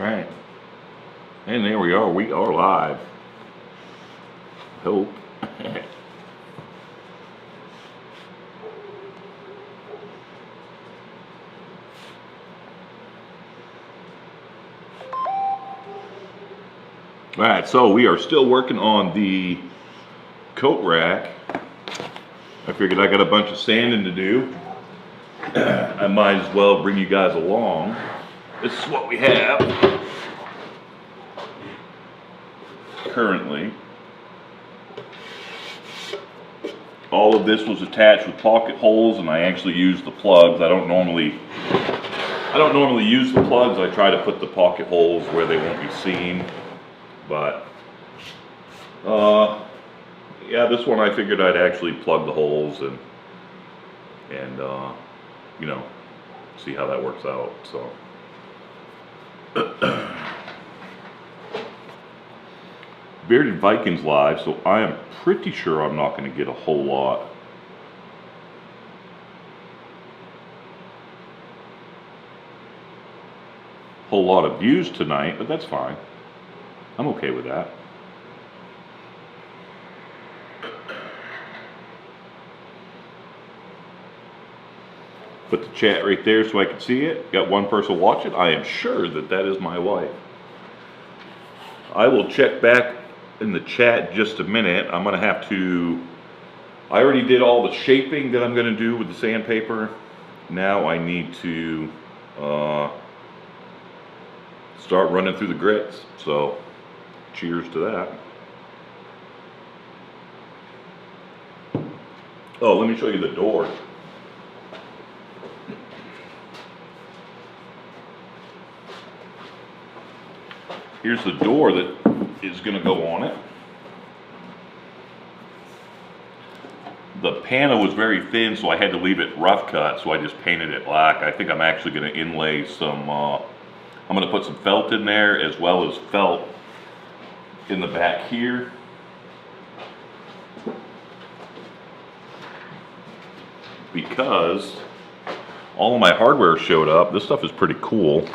Alright. And there we are. We are live. Hope. Alright, so we are still working on the coat rack. I figured I got a bunch of sanding to do. I might as well bring you guys along. This is what we have currently. All of this was attached with pocket holes, and I actually used the plugs. I don't normally use the plugs. I try to put the pocket holes where they won't be seen. But yeah, this one I figured I'd actually plug the holes and you know, see how that works out. So Bearded Vikings live, so I am pretty sure I'm not going to get a whole lot of views tonight, but that's fine. I'm okay with that. Put the chat right there so I can see it. Got one person watching. I am sure that that is my wife. I will check back in the chat just a minute. I'm going to have to... I already did all the shaping that I'm going to do with the sandpaper. Now I need to start running through the grits. So, cheers to that. Oh, let me show you the door. Here's the door that is going to go on it. The panel was very thin, so I had to leave it rough cut, so I just painted it black. I think I'm actually going to inlay some, I'm going to put some felt in there, as well as felt in the back here. Because all of my hardware showed up. This stuff is pretty cool.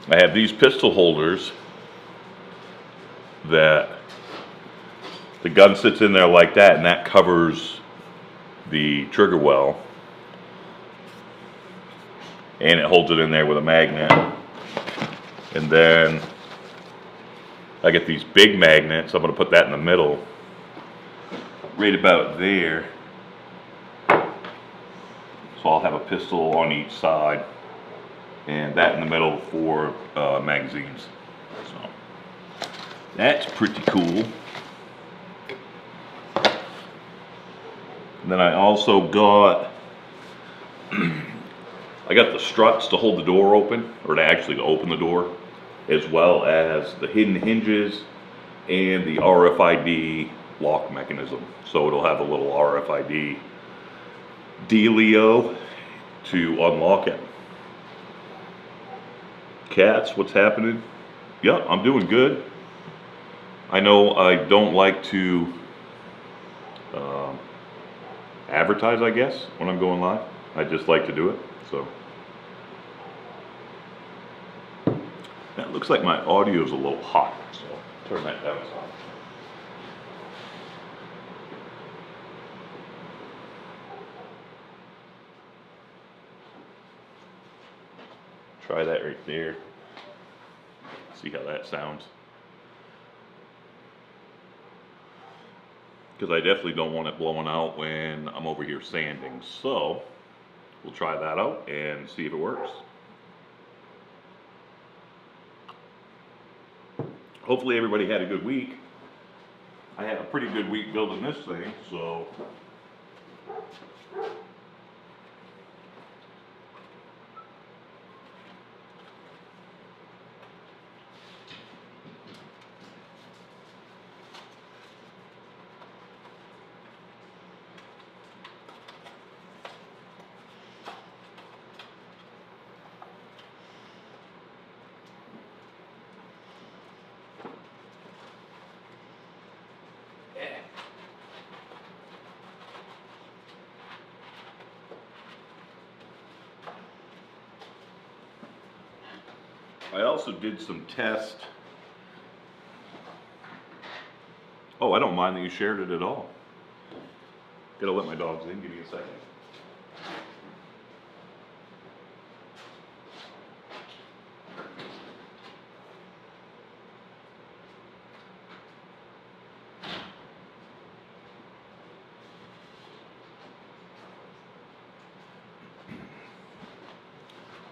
I have these pistol holders that the gun sits in there like that, and that covers the trigger well, and it holds it in there with a magnet. And then I get these big magnets. I'm going to put that in the middle, right about there, so I'll have a pistol on each side, and that in the middle for magazines. So that's pretty cool. And then I also got I got the struts to hold the door open, or to actually open the door, as well as the hidden hinges and the RFID lock mechanism. So it'll have a little RFID dealio to unlock it. Cats, what's happening? Yeah, I'm doing good. I know I don't like to advertise, I guess, when I'm going live. I just like to do it. So that looks like my audio is a little hot, so turn that down some. Try that right there. See how that sounds. Because I definitely don't want it blowing out when I'm over here sanding. So we'll try that out and see if it works. Hopefully everybody had a good week. I had a pretty good week building this thing, so I also did some tests. Oh, I don't mind that you shared it at all. Gotta let my dogs in, give me a second.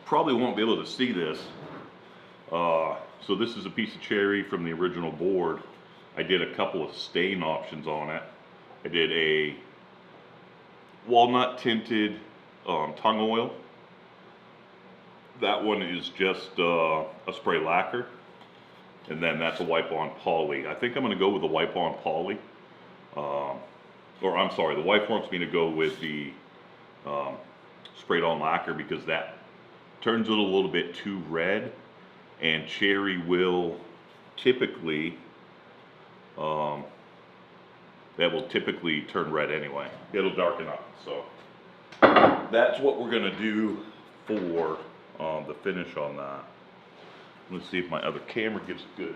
Probably won't be able to see this. So this is a piece of cherry from the original board. I did a couple of stain options on it. I did a walnut tinted tongue oil. That one is just a spray lacquer. And then that's a wipe-on poly. I think I'm going to go with the wipe-on poly. Or I'm sorry, the wife wants me to go with the sprayed-on lacquer because that turns it a little bit too red, and cherry will typically that will typically turn red anyway. It'll darken up. So that's what we're gonna do for the finish on that. Let's see if my other camera gives a good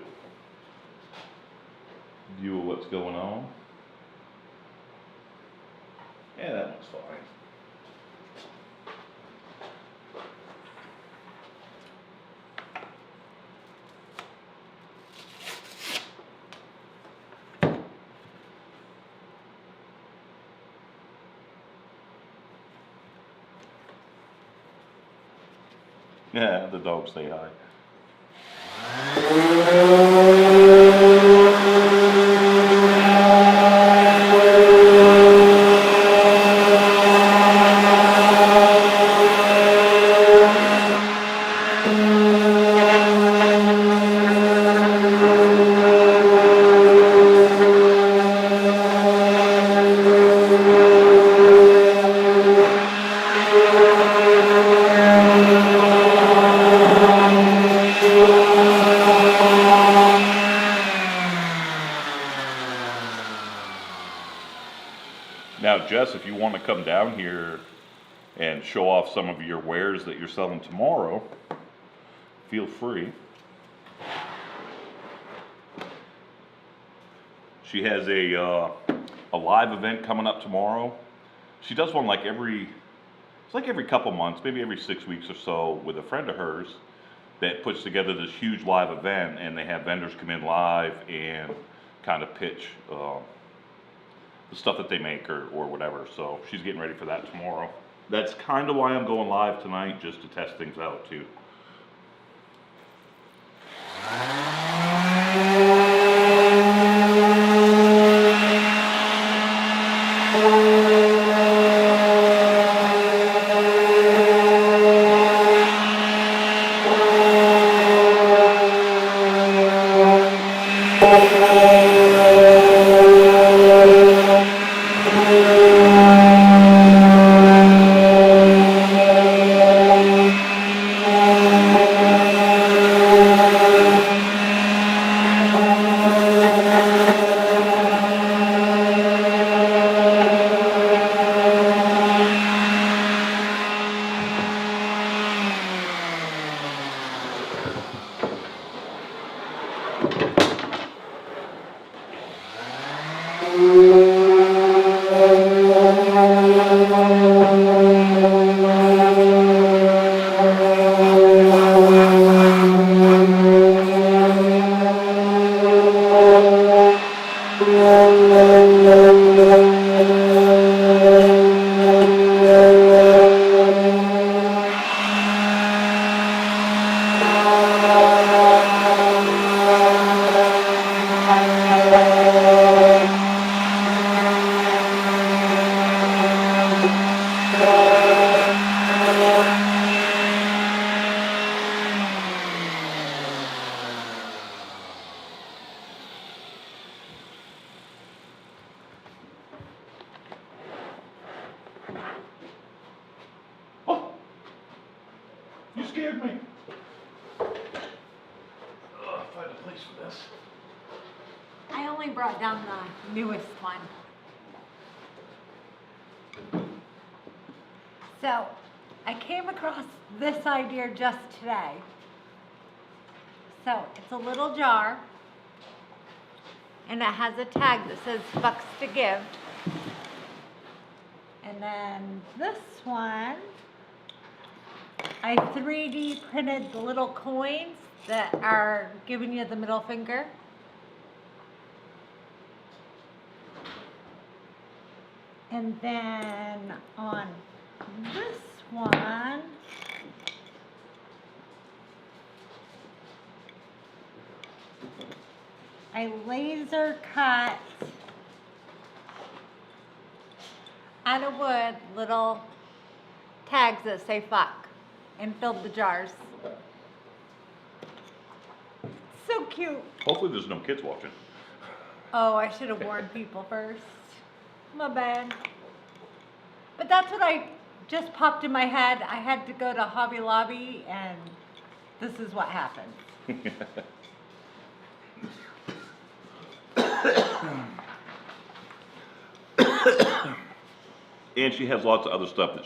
view of what's going on. Yeah, that looks fine. Yeah, the dogs say hi. Now, Jess, if you want to come down here and show off some of your wares that you're selling tomorrow, feel free. She has a live event coming up tomorrow. She does one like every couple months, maybe every 6 weeks or so, with a friend of hers that puts together this huge live event, and they have vendors come in live and kind of pitch the stuff that they make or whatever. So she's getting ready for that tomorrow. That's kind of why I'm going live tonight, just to test things out too. Oh, you scared me. Find a place for this. I only brought down the newest one. So, I came across this idea just today. So it's a little jar, and it has a tag that says "Bucks to Give." And then this one, I 3D printed the little coins that are giving you the middle finger. And then on this one, I laser cut out of wood little tags that say fuck and filled the jars. So cute. Hopefully there's no kids watching. Oh, I should have warned people first. My bad. But that's what I just popped in my head. I had to go to Hobby Lobby, and this is what happened. And she has lots of other stuff that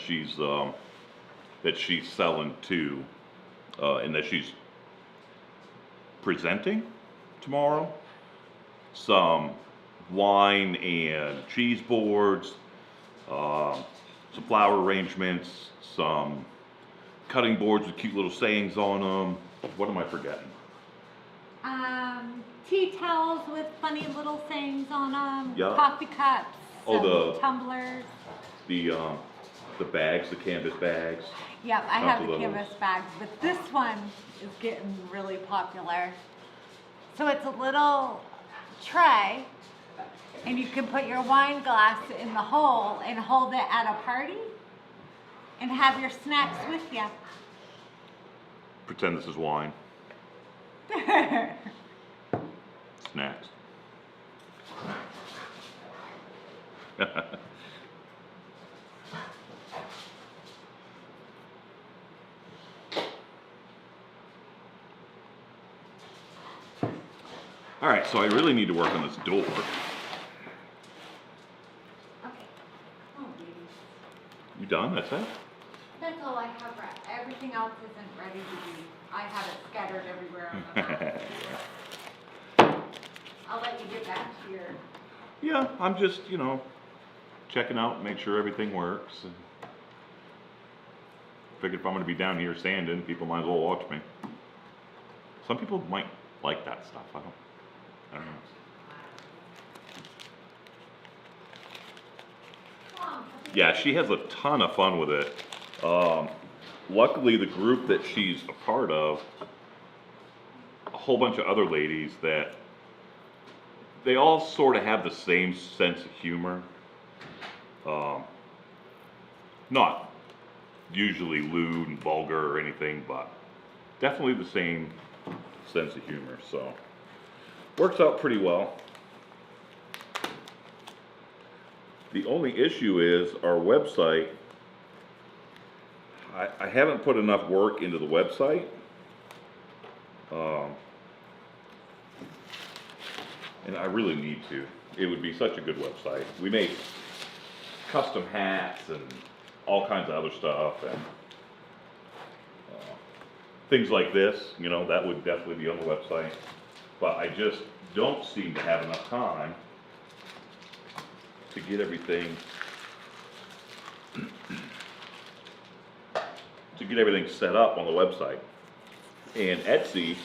she's selling too, and that she's presenting tomorrow. Some wine and cheese boards, some flower arrangements, some cutting boards with cute little sayings on them. What am I forgetting? Tea towels with funny little things on them. Yeah. Coffee cups. Oh, some tumblers. The bags, the canvas bags. Yep, I have the Those. canvas bags, but this one is getting really popular. So it's a little tray, and you can put your wine glass in the hole and hold it at a party and have your snacks with you. Pretend this is wine. Snacks. All right, so I really need to work on this door. Okay. Oh, baby. You done? That's it? That's all I have. Everything else isn't ready to be. I have it scattered everywhere on the house. I'll let you get back to your. Yeah, I'm just, checking out, make sure everything works. And figured if I'm going to be down here sanding, people might as well watch me. Some people might like that stuff. I don't know. Yeah, she has a ton of fun with it. Luckily, the group that she's a part of, a whole bunch of other ladies that they all sort of have the same sense of humor. Not usually lewd and vulgar or anything, but definitely the same sense of humor. So works out pretty well. The only issue is our website. I haven't put enough work into the website. And I really need to. It would be such a good website. We make custom hats and all kinds of other stuff, and things like this, that would definitely be on the website. But I just don't seem to have enough time to get everything set up on the website. And Etsy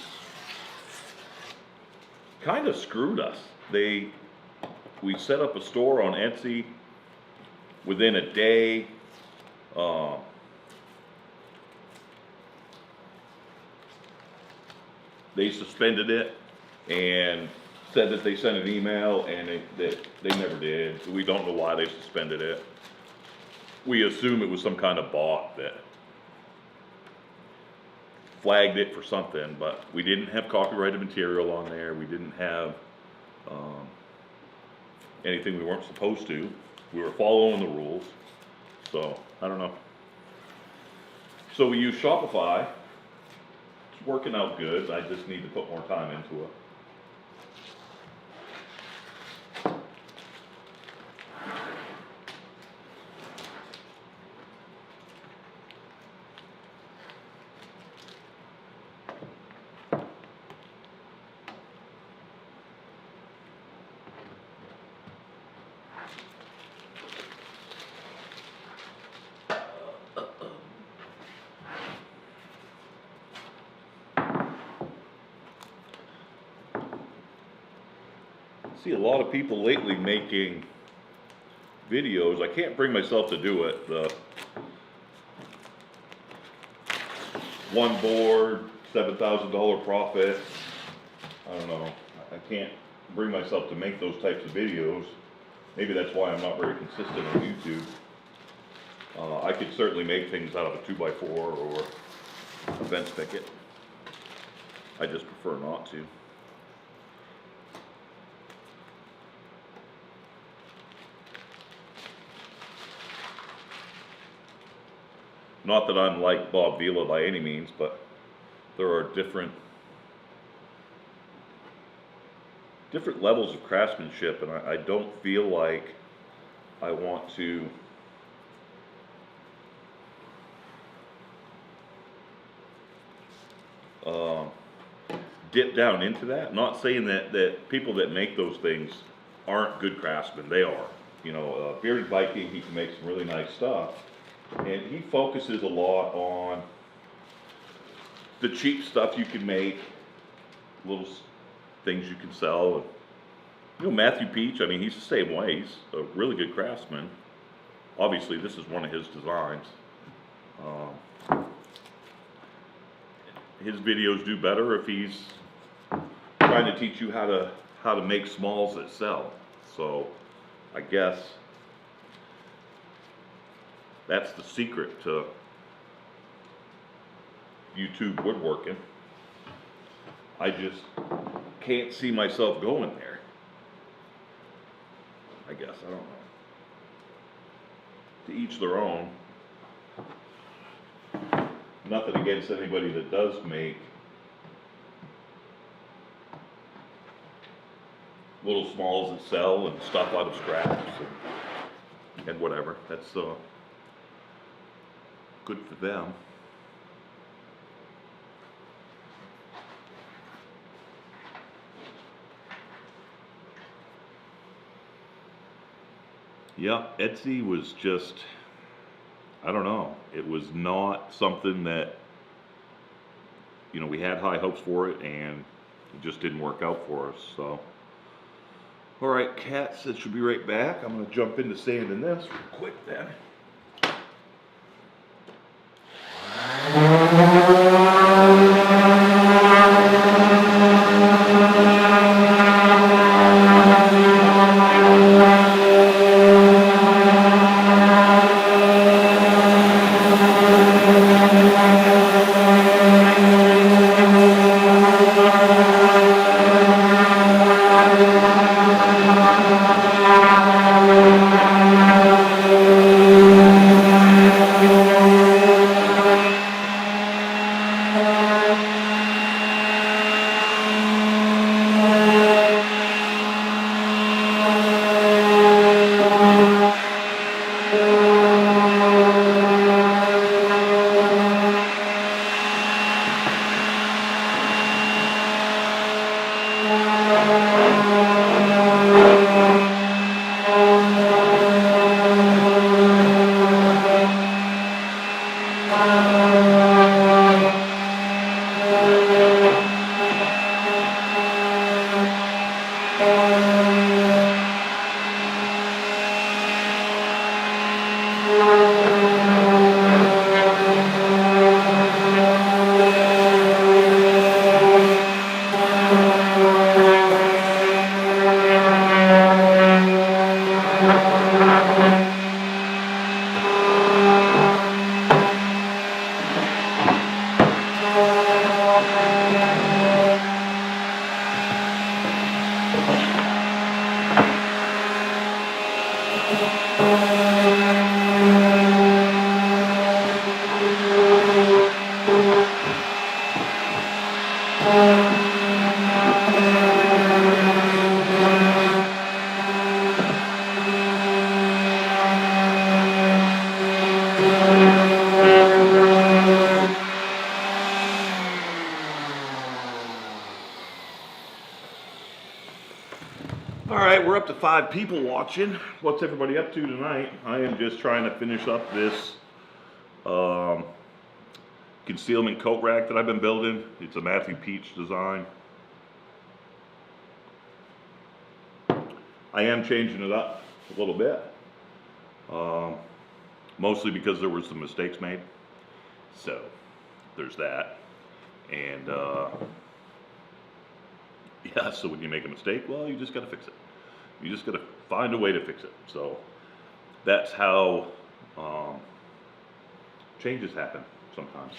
kind of screwed us. We set up a store on Etsy. Within a day, they suspended it and said that they sent an email, and they never did. So we don't know why they suspended it. We assume it was some kind of bot that flagged it for something, but we didn't have copyrighted material on there. We didn't have anything we weren't supposed to. We were following the rules, so I don't know. So we use Shopify. It's working out good. I just need to put more time into it. see a lot of people lately making videos. I can't bring myself to do it. The one board, $7,000 profit. I don't know. I can't bring myself to make those types of videos. Maybe that's why I'm not very consistent on YouTube. I could certainly make things out of a 2x4 or a fence picket. I just prefer not to. Not that I'm like Bob Vila by any means, but there are different levels of craftsmanship, and I don't feel like I want to dip down into that. Not saying that people that make those things aren't good craftsmen. They are. You know, Bearded Viking, he can make some really nice stuff, and he focuses a lot on the cheap stuff you can make, little things you can sell. And, you know, Matthew Peach, I mean, he's the same way. He's a really good craftsman. Obviously, this is one of his designs. His videos do better if he's trying to teach you how to make smalls that sell. So I guess that's the secret to YouTube woodworking. I just can't see myself going there. I guess, I don't know. To each their own. Nothing against anybody that does make little smalls that sell and stuff out of scraps and whatever. That's good for them. Yeah, Etsy was just, I don't know, it was not something that, you know, we had high hopes for it, and it just didn't work out for us. So, all right, cats, it should be right back. I'm going to jump into sanding this real quick then. Alright, we're up to 5 people watching. What's everybody up to tonight? I am just trying to finish up this concealment coat rack that I've been building. It's a Matthew Peach design. I am changing it up a little bit. Mostly because there were some mistakes made. So, there's that. And, yeah, so when you make a mistake, well, you just gotta fix it. You just gotta find a way to fix it. So, that's how, changes happen sometimes.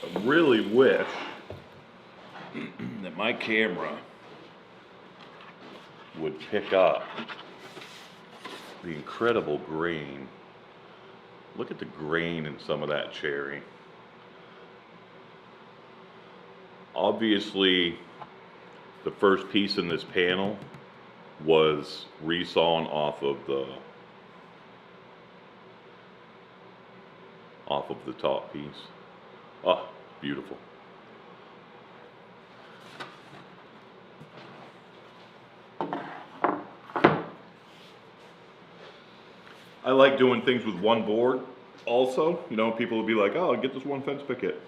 I really wish that my camera would pick up the incredible grain. Look at the grain in some of that cherry. Obviously, the first piece in this panel was resawn off of the top piece. Oh, beautiful. I like doing things with one board also. You know, people will be like, oh, get this one fence picket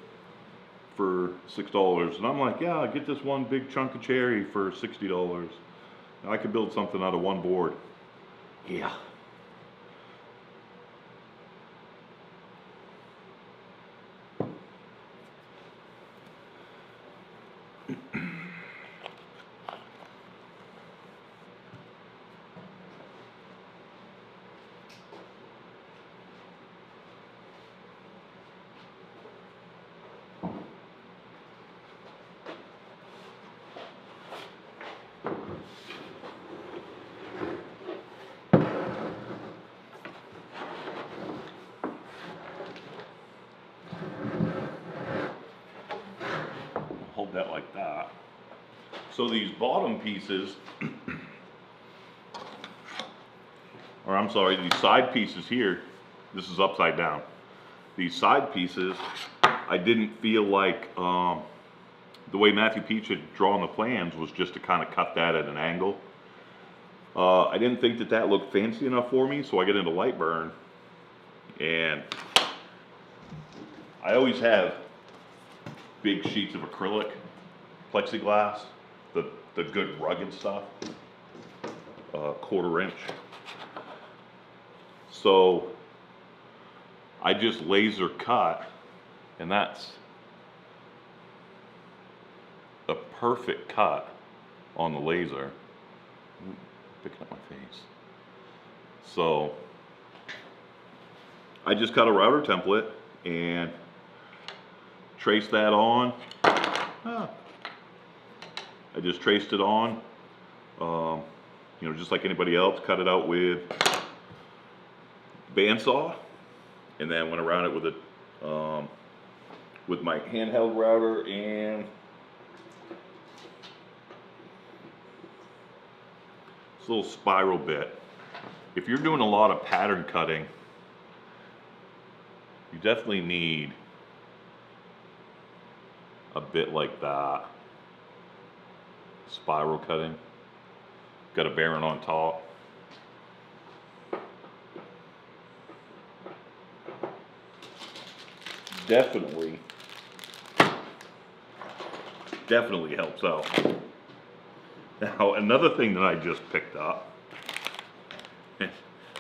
for $6. And I'm like, yeah, get this one big chunk of cherry for $60. I could build something out of one board. Yeah. Hold that like that. So these bottom pieces, or I'm sorry, these side pieces here, this is upside down. These side pieces, I didn't feel like, the way Matthew Peach had drawn the plans was just to kind of cut that at an angle. I didn't think that that looked fancy enough for me, so I get into Lightburn, and I always have big sheets of acrylic, plexiglass, the good rugged stuff, 1/4 inch. So I just laser cut, and that's a perfect cut on the laser. Ooh, picking up my face. So I just cut a router template and trace that on. I just traced it on, you know, just like anybody else, cut it out with bandsaw, and then went around it with my handheld router and this little spiral bit. If you're doing a lot of pattern cutting, you definitely need a bit like that. Spiral cutting. Got a bearing on top. Definitely helps out. Now, another thing that I just picked up, I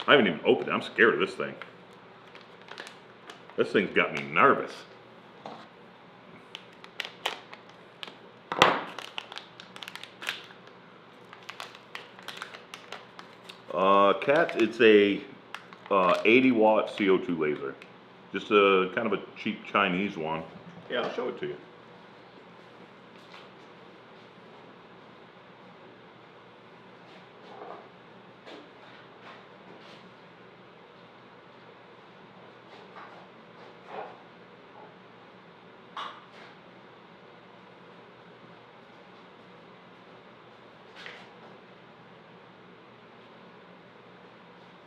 haven't even opened it. I'm scared of this thing. This thing's got me nervous. Cat, it's a 80-watt CO2 laser. Just a kind of a cheap Chinese one. Yeah, I'll show it to you.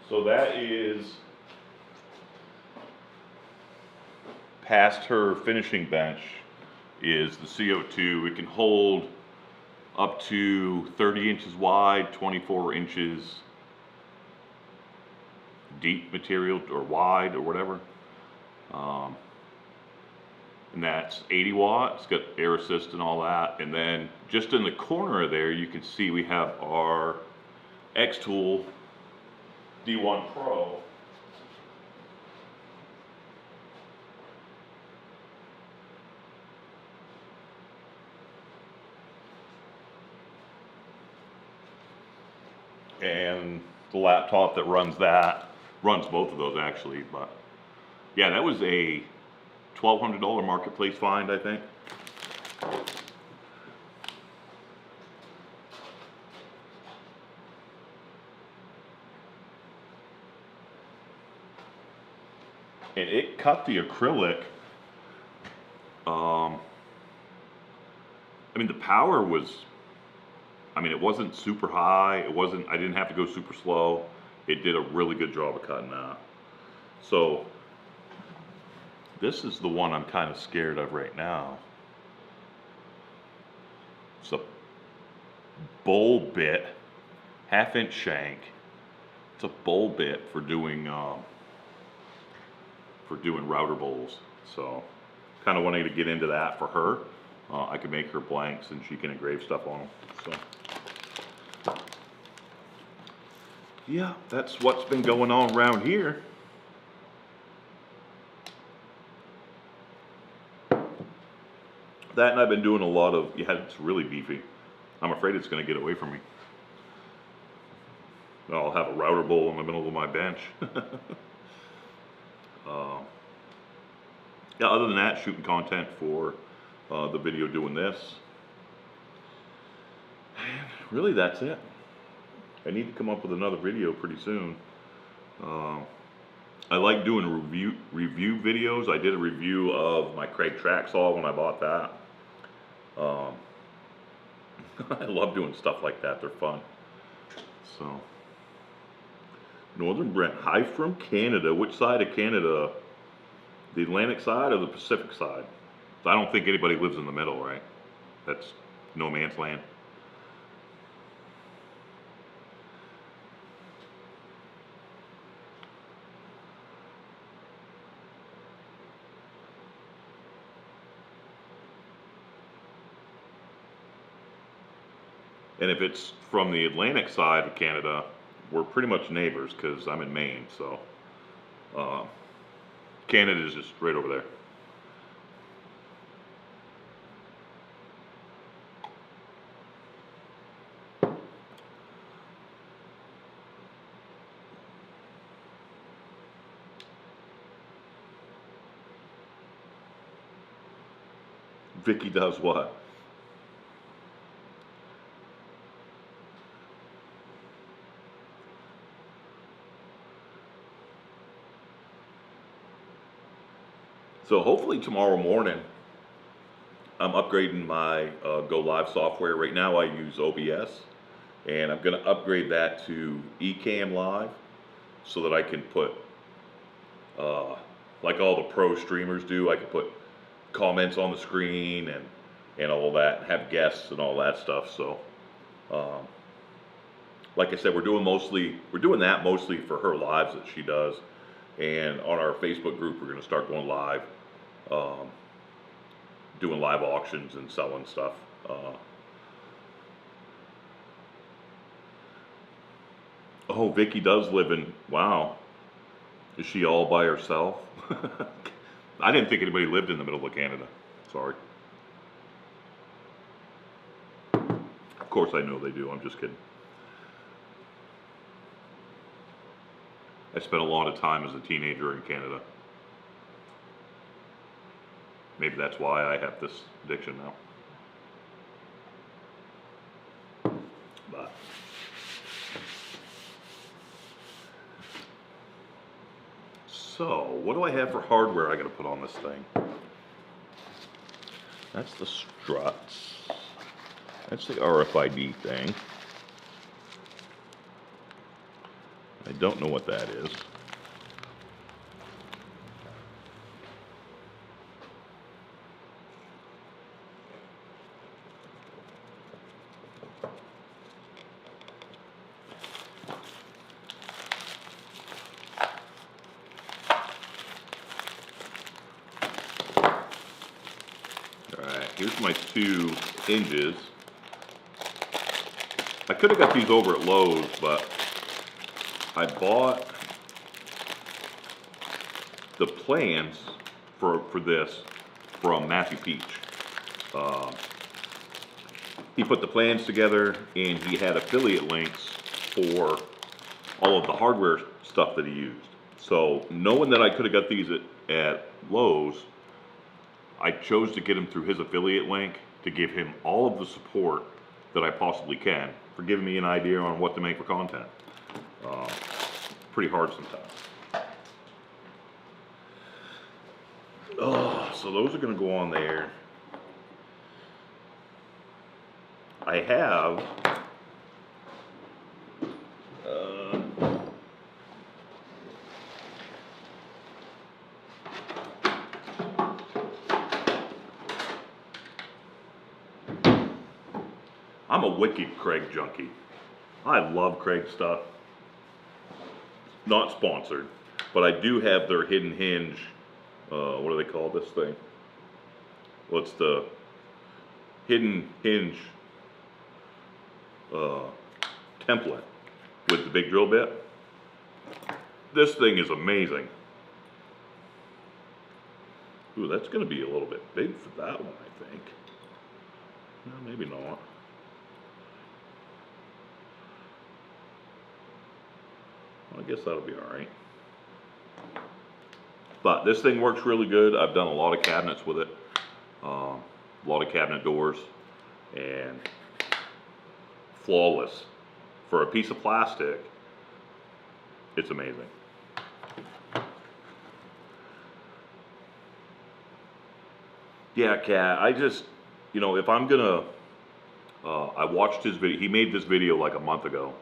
So that is past her finishing bench is the CO2. It can hold up to 30 inches wide, 24 inches deep material or wide or whatever. And that's 80 watts, it's got air assist and all that. And then just in the corner of there, you can see we have our X-Tool D1 Pro. And the laptop that runs that, runs both of those actually, but yeah, that was a $1,200 marketplace find, I think. And it cut the acrylic. I mean, the power was, I mean, it wasn't super high. It wasn't, I didn't have to go super slow. It did a really good job of cutting that. So this is the one I'm kind of scared of right now. It's a bowl bit, 1/2 inch shank. It's a bowl bit for doing router bowls. So kind of wanting to get into that for her. I can make her blanks and she can engrave stuff on them. So yeah, that's what's been going on around here. That and I've been doing a lot of, yeah, it's really beefy. I'm afraid it's going to get away from me. I'll have a router bowl in the middle of my bench. Yeah, other than that, shooting content for the video doing this. And really, that's it. I need to come up with another video pretty soon. I like doing review videos. I did a review of my Craig track saw when I bought that. I love doing stuff like that. They're fun. So, Northern Brent, hi from Canada. Which side of Canada? The Atlantic side or the Pacific side? I don't think anybody lives in the middle, right? That's no man's land. And if it's from the Atlantic side of Canada, we're pretty much neighbors because I'm in Maine, so Canada is just right over there. Vicky does what? So hopefully tomorrow morning, I'm upgrading my Go Live software. Right now I use OBS, and I'm going to upgrade that to Ecamm Live so that I can put, like all the pro streamers do, I can put comments on the screen and all that, and have guests and all that stuff. So, like I said, we're doing that mostly for her lives that she does, and on our Facebook group, we're going to start going live, doing live auctions and selling stuff. Oh, Vicky does live in, wow. Is she all by herself? I didn't think anybody lived in the middle of Canada. Sorry. Of course I know they do, I'm just kidding. I spent a lot of time as a teenager in Canada. Maybe that's why I have this addiction now. But so, what do I have for hardware I gotta put on this thing? That's the struts. That's the RFID thing. I don't know what that is. Alright, here's my 2 hinges. I could have got these over at Lowe's, but I bought the plans for this from Matthew Peach. He put the plans together and he had affiliate links for all of the hardware stuff that he used. So knowing that I could have got these at Lowe's, I chose to get him through his affiliate link to give him all of the support that I possibly can for giving me an idea on what to make for content. Pretty hard sometimes. Oh, so those are going to go on there. I have I'm a wicked Craig junkie. I love Craig stuff. Not sponsored, but I do have their hidden hinge. What do they call this thing? What's the hidden hinge template with the big drill bit? This thing is amazing. Ooh, that's going to be a little bit big for that one, I think. No, maybe not. I guess that'll be alright. But this thing works really good. I've done a lot of cabinets with it. A lot of cabinet doors. And flawless. For a piece of plastic, it's amazing. Yeah, Cat, I just, you know, if I'm gonna, I watched his video. He made this video like a month ago.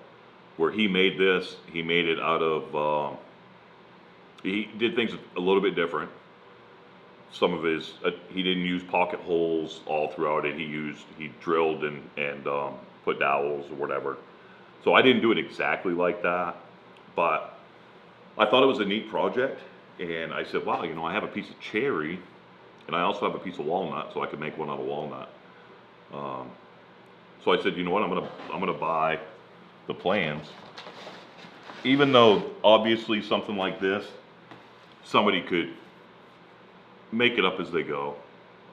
Where he made this, he made it out of, he did things a little bit different. Some of his, he didn't use pocket holes all throughout it. He drilled and put dowels or whatever. So I didn't do it exactly like that, but I thought it was a neat project. And I said, wow, you know, I have a piece of cherry and I also have a piece of walnut, so I could make one out of walnut. So I said, you know what, I'm gonna buy the plans, even though obviously something like this, somebody could make it up as they go.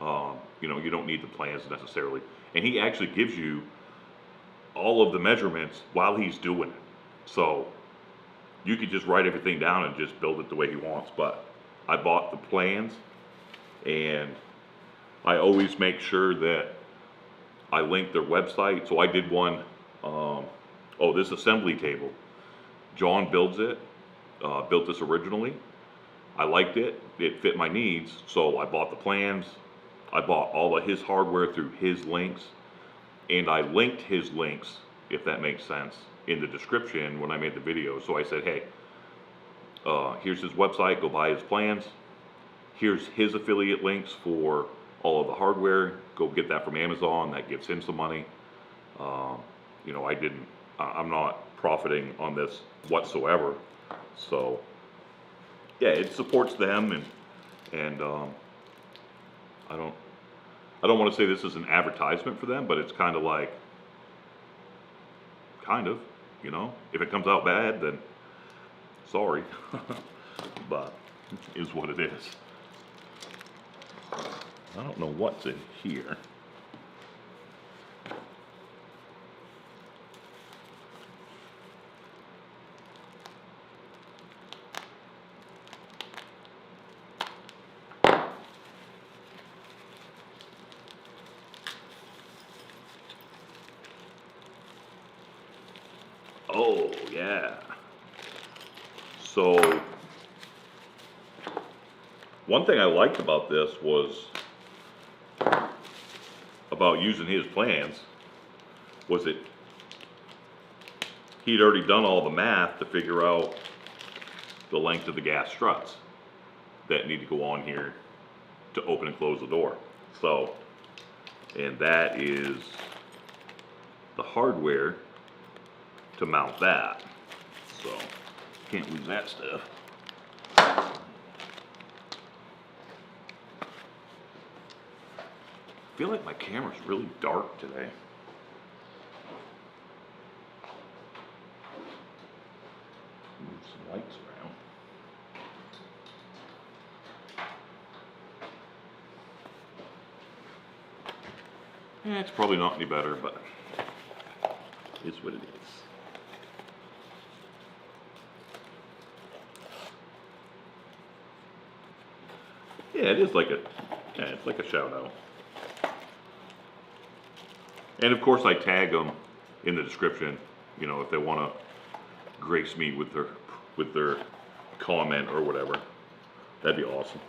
You know, you don't need the plans necessarily. And he actually gives you all of the measurements while he's doing it. So you could just write everything down and just build it the way he wants. But I bought the plans and I always make sure that I link their website. So I did one, oh, this assembly table. John builds it, built this originally. I liked it, it fit my needs, so I bought the plans. I bought all of his hardware through his links, and I linked his links, if that makes sense, in the description when I made the video. So I said, hey, here's his website, go buy his plans. Here's his affiliate links for all of the hardware, go get that from Amazon, that gives him some money. You know, I'm not profiting on this whatsoever, so yeah, it supports them, and I don't want to say this is an advertisement for them, but it's kind of like, you know, if it comes out bad, then sorry, but it is what it is. I don't know what's in here. Oh, yeah. So, one thing I liked about this was, about using his plans, was that he'd already done all the math to figure out the length of the gas struts that need to go on here to open and close the door. So, and that is the hardware to mount that. So, can't lose that stuff. I feel like my camera's really dark today. Move some lights around. It's probably not any better, but it's what it is. Yeah, it is like it's like a shout out. And of course I tag them in the description, you know, if they want to grace me with their comment or whatever. That'd be awesome.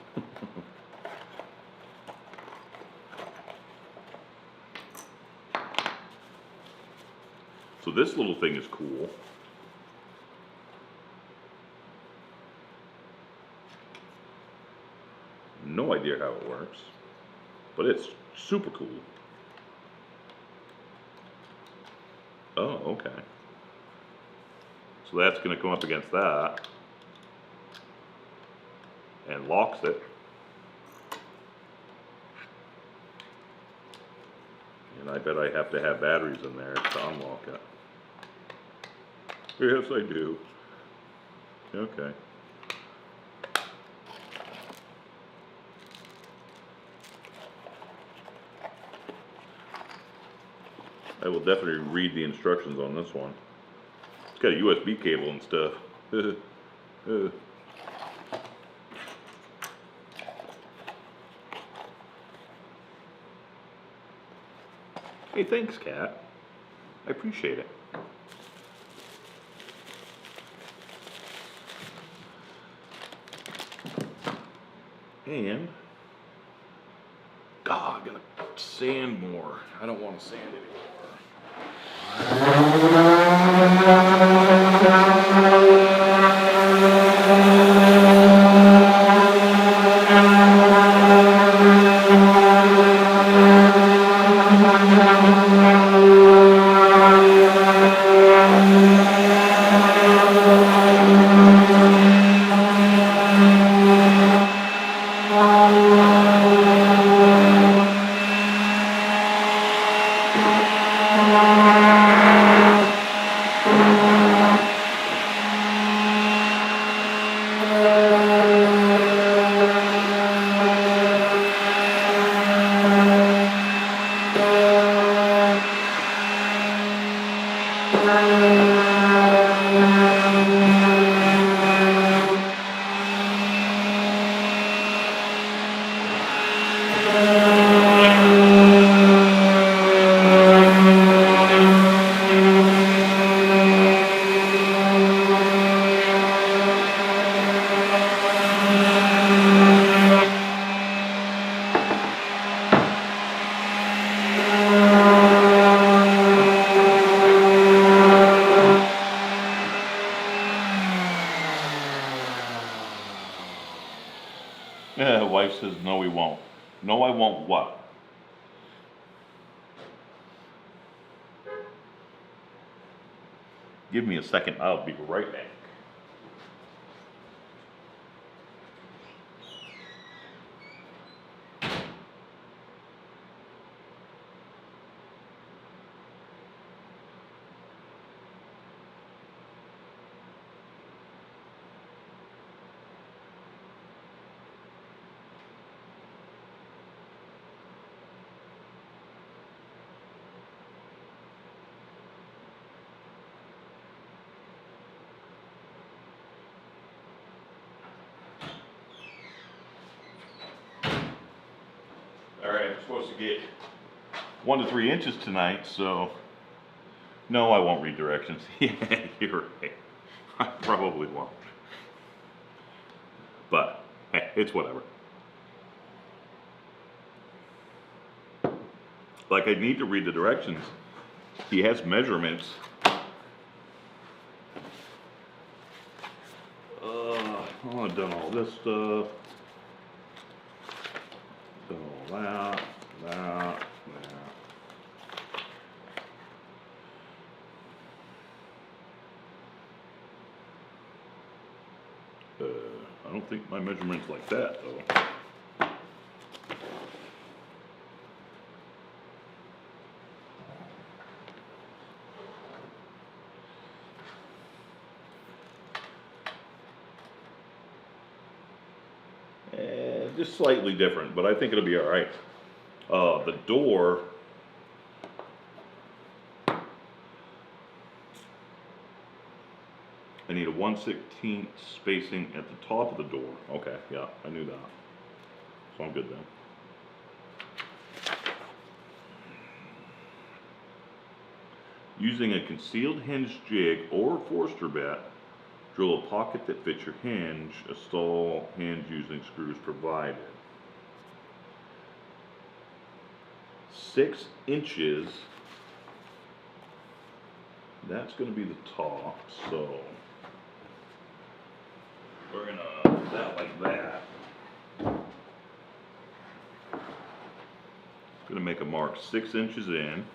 So this little thing is cool. No idea how it works, but it's super cool. Oh, okay. So that's going to come up against that and locks it. And I bet I have to have batteries in there to unlock it. Yes, I do. Okay. I will definitely read the instructions on this one. It's got a USB cable and stuff. Hey, thanks, Kat. I appreciate it. And, God, I gotta sand more. I don't want to sand anymore. Wife says, no, we won't. No, I won't what? Give me a second, I'll be right back. Alright, I'm supposed to get 1 to 3 inches tonight, so no, I won't read directions. Yeah, you're right. I probably won't. But, hey, it's whatever. Like, I need to read the directions. He has measurements Oh, I've done all this stuff. Done all that. I don't think my measurement's like that though. Just slightly different, but I think it'll be all right. The door, I need a 1/16 spacing at the top of the door. Okay, yeah, I knew that. So I'm good then. Using a concealed hinge jig or Forster bit, drill a pocket that fits your hinge, install hinge using screws provided. 6 inches, that's going to be the top, so we're going to put that like that. Going to make a mark 6 inches in.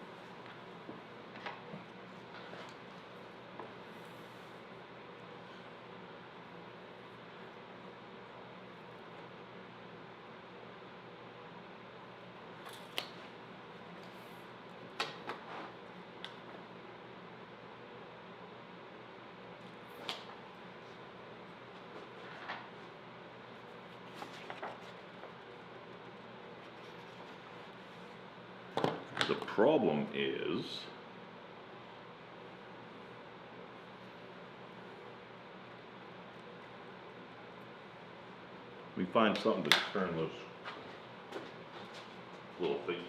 The problem is we find something to turn those little things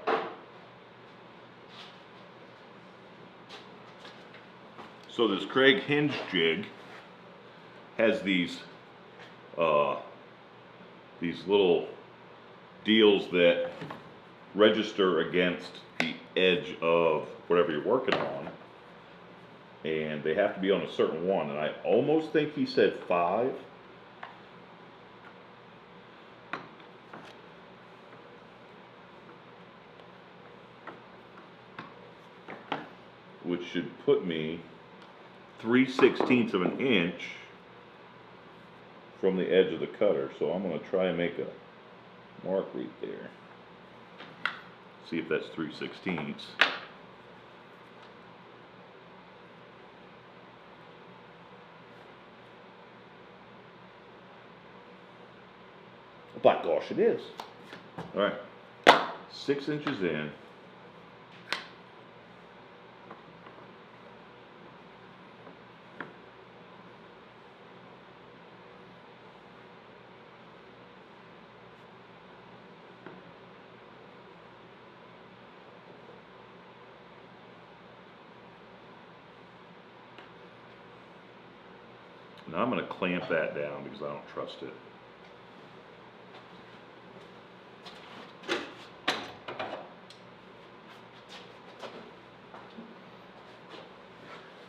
in. So this Craig hinge jig has these little deals that register against the edge of whatever you're working on, and they have to be on a certain one, and I almost think he said 5. Which should put me 3/16 of an inch from the edge of the cutter. So I'm going to try and make a mark right there. See if that's 3/16. By gosh, it is. All right, 6 inches in. Now I'm going to clamp that down because I don't trust it.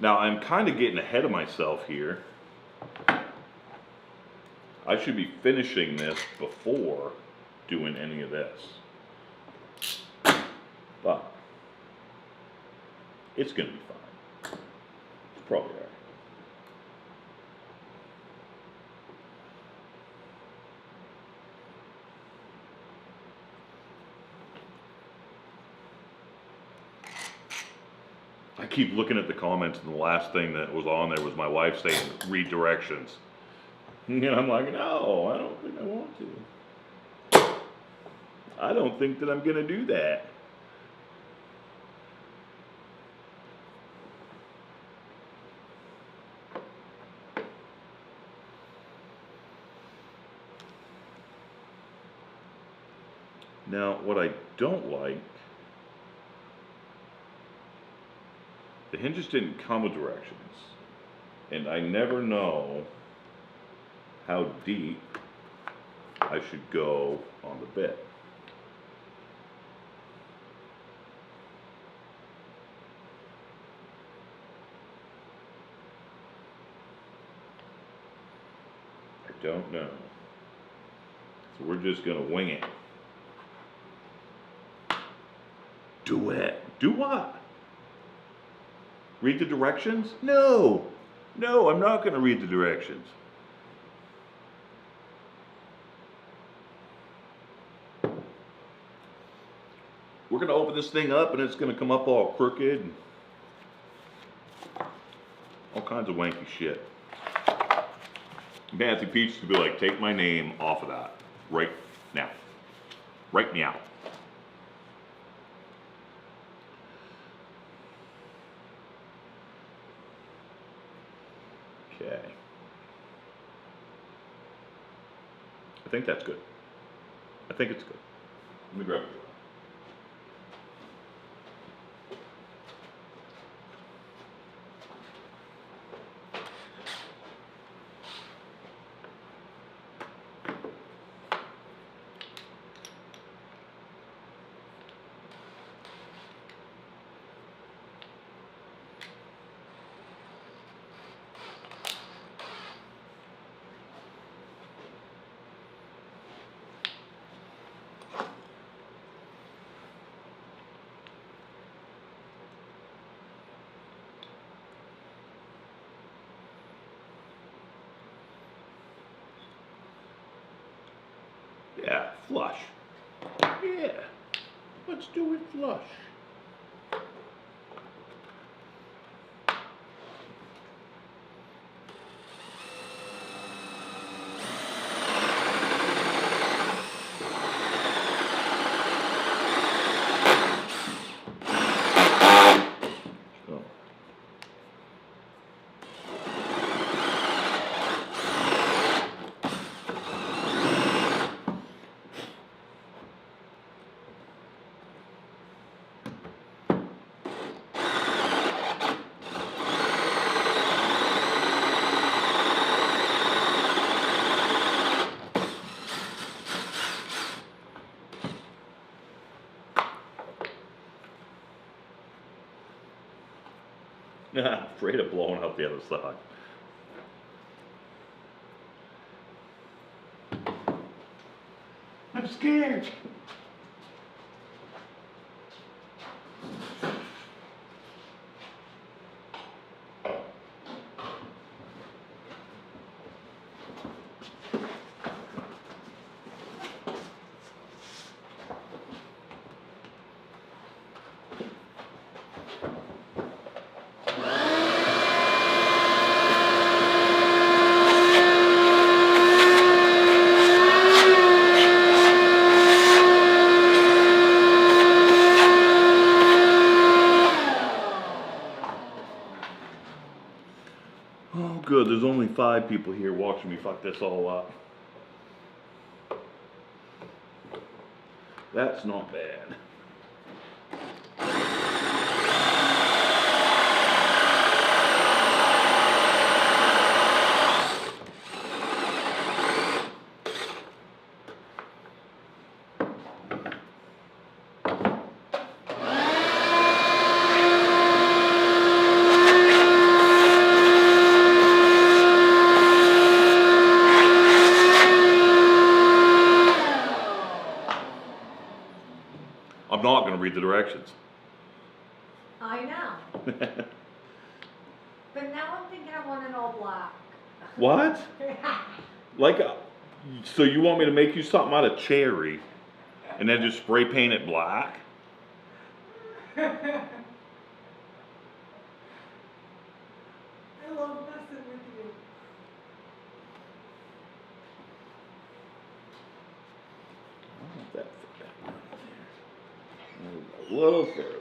Now I'm kind of getting ahead of myself here. I should be finishing this before doing any of this. But it's going to be fine. It's probably all right. I keep looking at the comments, and the last thing that was on there was my wife saying, read directions. And I'm like, no, I don't think I want to. I don't think that I'm going to do that. Now, what I don't like, the hinges didn't come with directions, and I never know how deep I should go on the bit. don't know. So we're just gonna wing it. Duet. Do what? Read the directions? No. No, I'm not gonna read the directions. We're gonna open this thing up and it's gonna come up all crooked. And all kinds of wanky shit. Matthew Peach could be like, take my name off of that. Right now. Right now. Okay. I think that's good. I think it's good. Let me grab it. Yeah, flush. Yeah, let's do it flush. So. Afraid of blowing out the other side. I'm scared. Oh, good. There's only 5 people here watching me fuck this all up. That's not bad. I'm not going to read the directions. I know. But now I'm thinking I want an all black. What? Like, so you want me to make you something out of cherry and then just spray paint it black? I love messing with you. That a little further.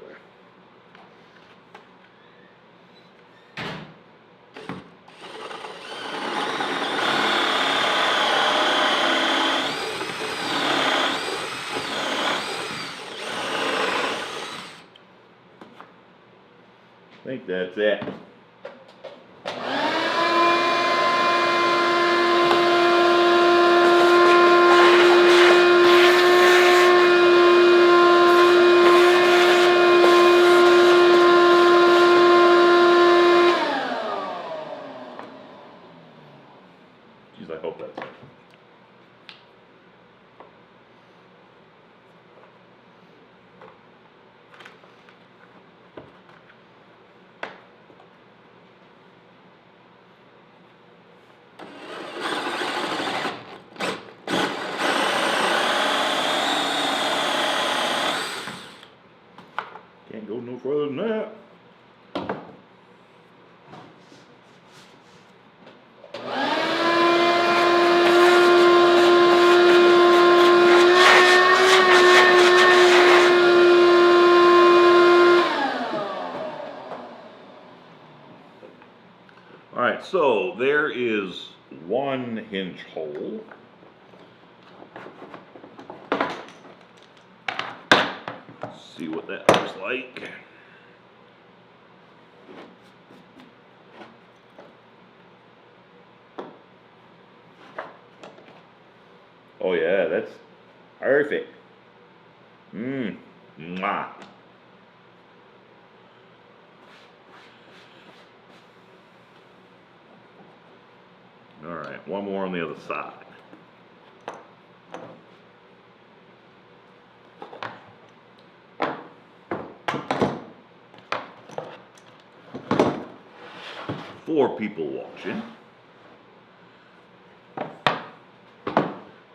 I think that's it. Geez, I hope that's it. Can't go no further than that. All right, so there is one hinge hole. See what that looks like. Oh yeah, that's perfect. Mwah. All right, one more on the other side. Four people watching.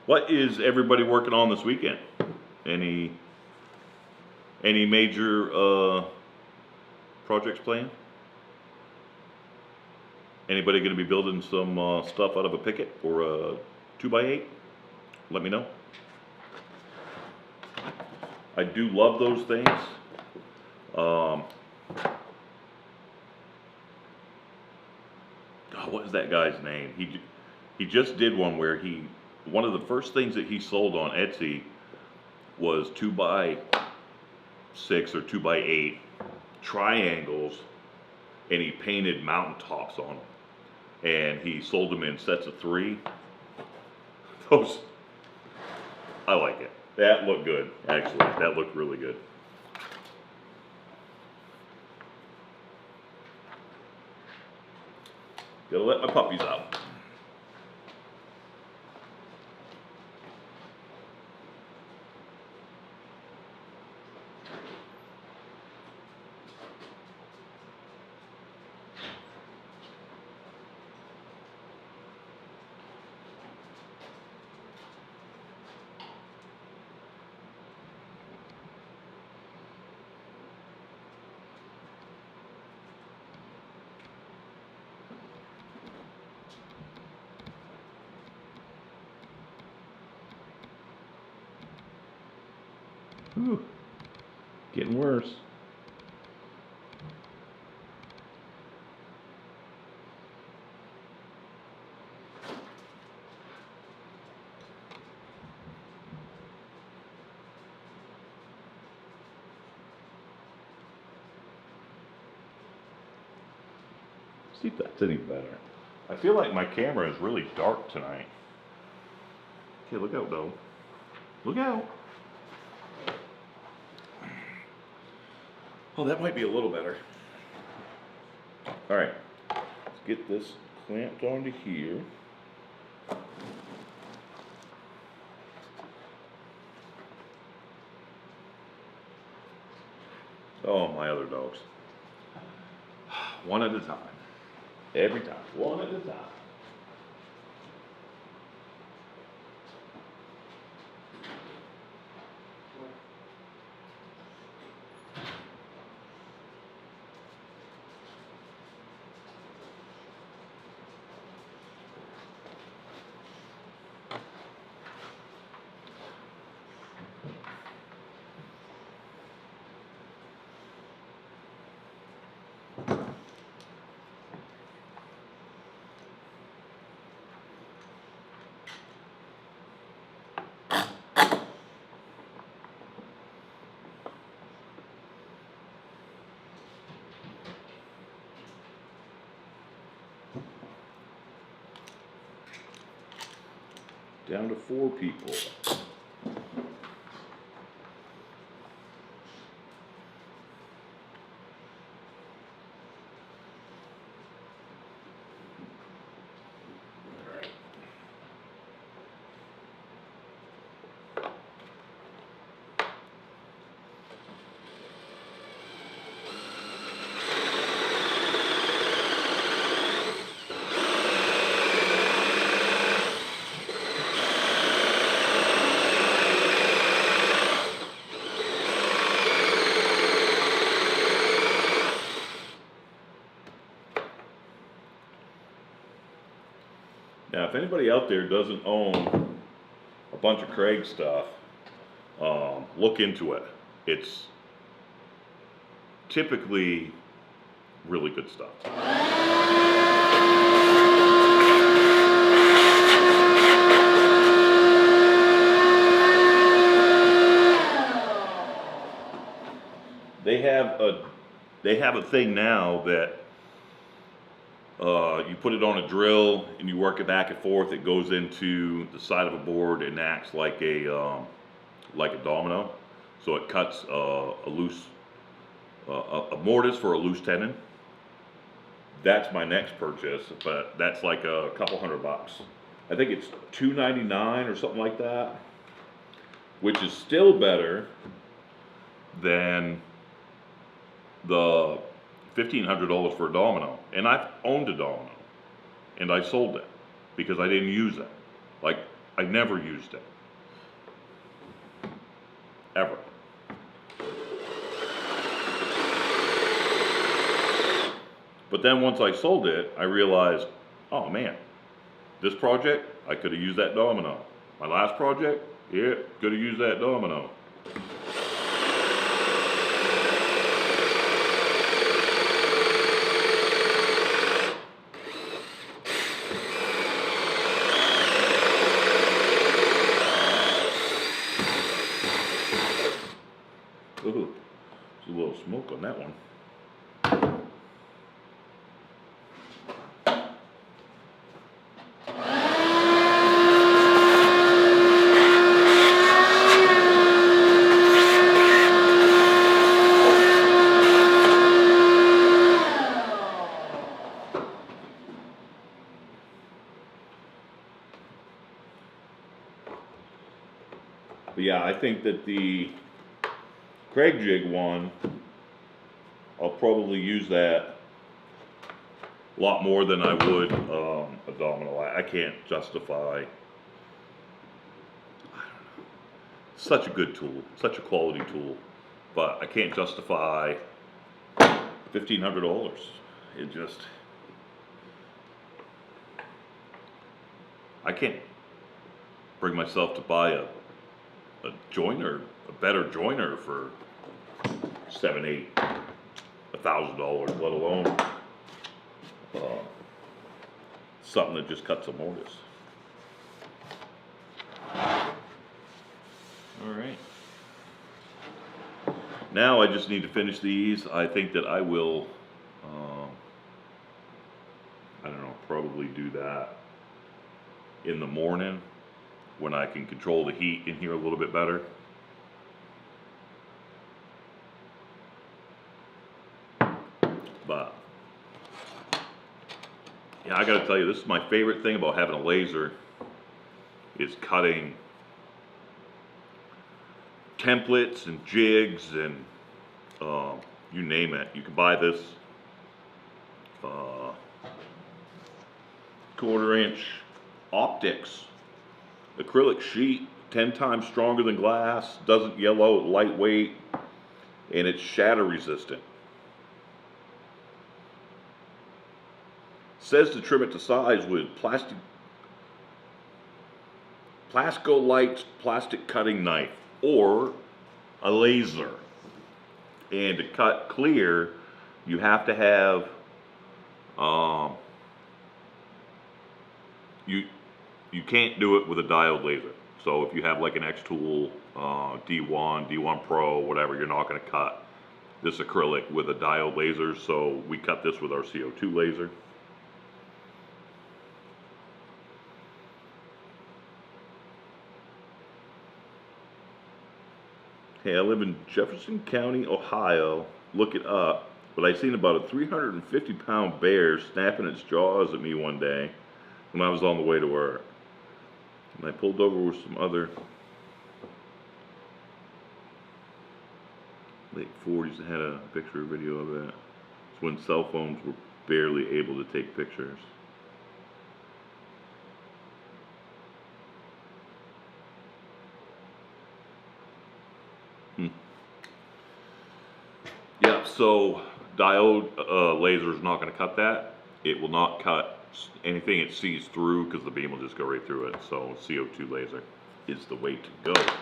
What is everybody working on this weekend? Any major projects planned? Anybody going to be building some stuff out of a picket or a 2x8? Let me know. I do love those things. God, what is that guy's name? He just did one where one of the first things that he sold on Etsy was 2x6 or 2x8 triangles, and he painted mountaintops on them. And he sold them in sets of 3. Those, I like it. That looked good, actually. That looked really good. Gotta let my puppies out. Whew. Getting worse. See if that's any better. I feel like my camera is really dark tonight. Okay, look out though. Look out. Oh, that might be a little better. All right, let's get this clamped onto here. Oh, my other dogs. One at a time. Every time. One at a time. Down to 4 people. All right. Now, if anybody out there doesn't own a bunch of Craig stuff, look into it. It's typically really good stuff. They have a thing now that you put it on a drill and you work it back and forth. It goes into the side of a board and acts like a domino. So it cuts a mortise for a loose tenon. That's my next purchase, but that's like a couple $100. I think it's $2.99 or something like that, which is still better than the $1,500 for a domino. And I've owned a domino, and I sold it because I didn't use it. Like, I never used it. Ever. But then once I sold it, I realized, oh man, this project, I could have used that domino. My last project, yeah, could have used that domino. Ooh, there's a little smoke on that one. But yeah, I think that the Craig jig one, I'll probably use that a lot more than I would a domino. I can't justify. Such a good tool, such a quality tool, but I can't justify $1,500. It just, I can't bring myself to buy a joiner, a better joiner for $7,000, $8,000, $1,000, let alone something that just cuts a mortise. All right. Now I just need to finish these. I think that I will, I don't know, probably do that in the morning when I can control the heat in here a little bit better. But yeah, I gotta tell you, this is my favorite thing about having a laser, is cutting templates and jigs and you name it. You can buy this 1/4-inch optics acrylic sheet, 10 times stronger than glass, doesn't yellow, lightweight, and it's shatter resistant. Says to trim it to size with Plascolite plastic cutting knife or a laser. And to cut clear, you have to have you can't do it with a diode laser. So if you have like an X-Tool D1, D1 Pro, whatever, you're not going to cut this acrylic with a diode laser. So we cut this with our CO2 laser. Hey, I live in Jefferson County, Ohio. Look it up. But I seen about a 350-pound bear snapping its jaws at me one day when I was on the way to work. And I pulled over with some other late 40s that had a picture or video of it. It's when cell phones were barely able to take pictures. Yeah, so diode laser is not going to cut that. It will not cut anything it sees through, because the beam will just go right through it. So CO2 laser is the way to go.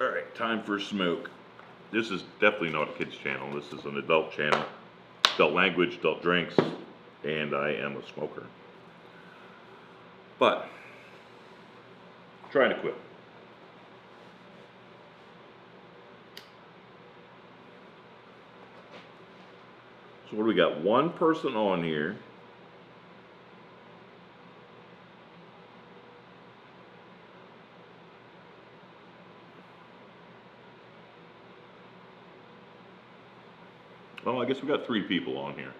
Alright, time for smoke. This is definitely not a kids channel. This is an adult channel. Adult language, adult drinks, and I am a smoker. But, trying to quit. So what do we got? One person on here. Well, I guess we got 3 people on here.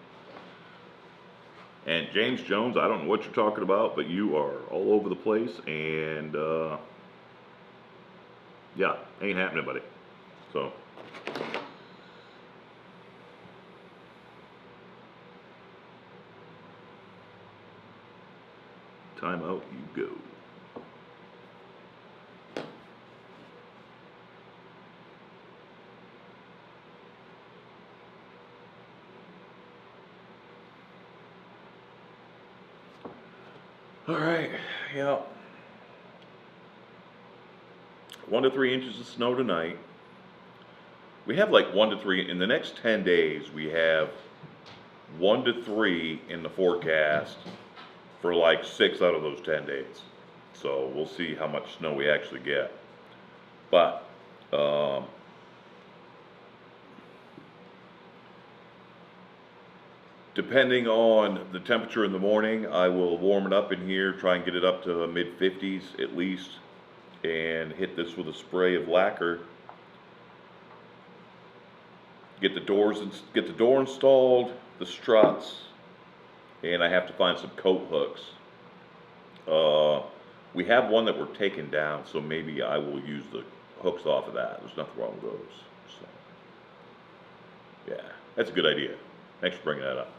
And James Jones, I don't know what you're talking about, but you are all over the place, and yeah, ain't happening, buddy. So, time out you go. All right, yeah. 1 to 3 inches of snow tonight. We have like 1 to 3 in the next 10 days. We have 1 to 3 in the forecast for like 6 out of those 10 days. So we'll see how much snow we actually get. But depending on the temperature in the morning, I will warm it up in here, try and get it up to mid 50s at least, and hit this with a spray of lacquer. Get the door installed, the struts, and I have to find some coat hooks. We have one that we're taking down, so maybe I will use the hooks off of that. There's nothing wrong with those. So, yeah, that's a good idea. Thanks for bringing that up.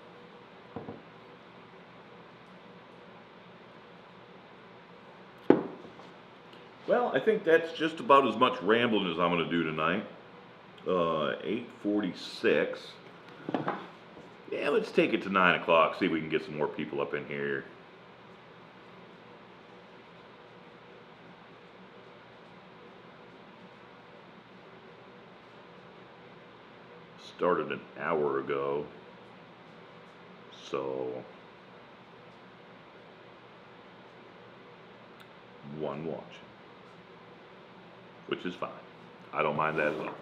Well, I think that's just about as much rambling as I'm going to do tonight. 8:46. Yeah, let's take it to 9 o'clock, see if we can get some more people up in here. Started an hour ago, so 1 watching, which is fine. I don't mind that at all.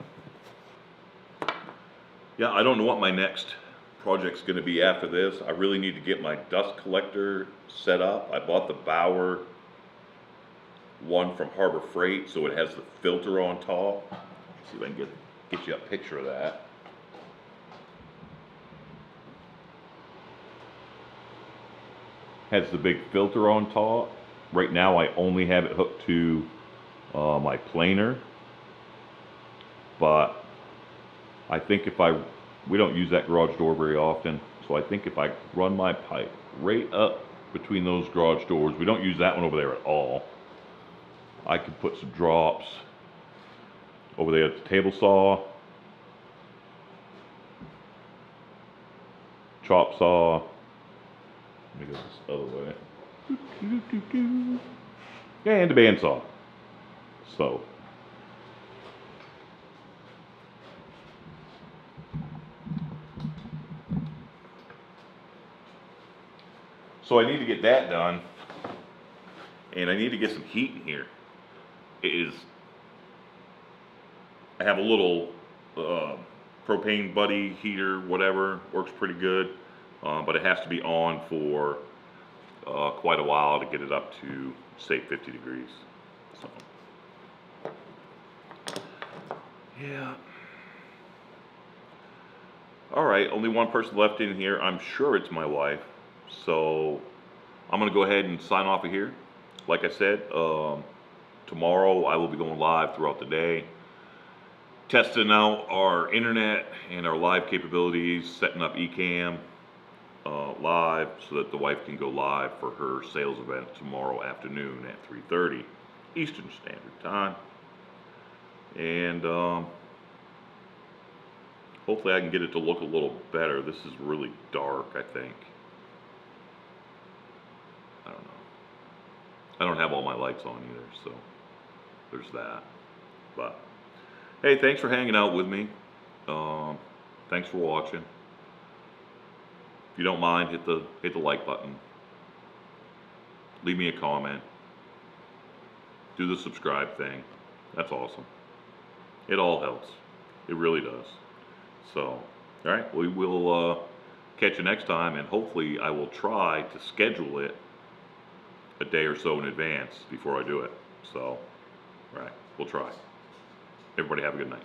Yeah, I don't know what my next project's going to be after this. I really need to get my dust collector set up. I bought the Bauer one from Harbor Freight, so it has the filter on top. Let's see if I can get you a picture of that. Has the big filter on top. Right now I only have it hooked to my planer, but I think we don't use that garage door very often, so I think if I run my pipe right up between those garage doors, we don't use that one over there at all, I could put some drops over there at the table saw, chop saw. Let me go this other way. And the bandsaw. So I need to get that done, and I need to get some heat in here. I have a little propane buddy heater, whatever, works pretty good, but it has to be on for quite a while to get it up to, say, 50 degrees. So, yeah. All right, only one person left in here. I'm sure it's my wife. So I'm gonna go ahead and sign off of here. Like I said, tomorrow I will be going live throughout the day, testing out our internet and our live capabilities, setting up Ecamm live so that the wife can go live for her sales event tomorrow afternoon at 3:30 Eastern Standard Time. And hopefully I can get it to look a little better. This is really dark, I think. I don't know. I don't have all my lights on either, so there's that. But hey, thanks for hanging out with me. Thanks for watching. If you don't mind, hit the like button. Leave me a comment. Do the subscribe thing. That's awesome. It all helps. It really does. So, all right, we will catch you next time, and hopefully I will try to schedule it a day or so in advance before I do it. So, all right, we'll try. Everybody have a good night.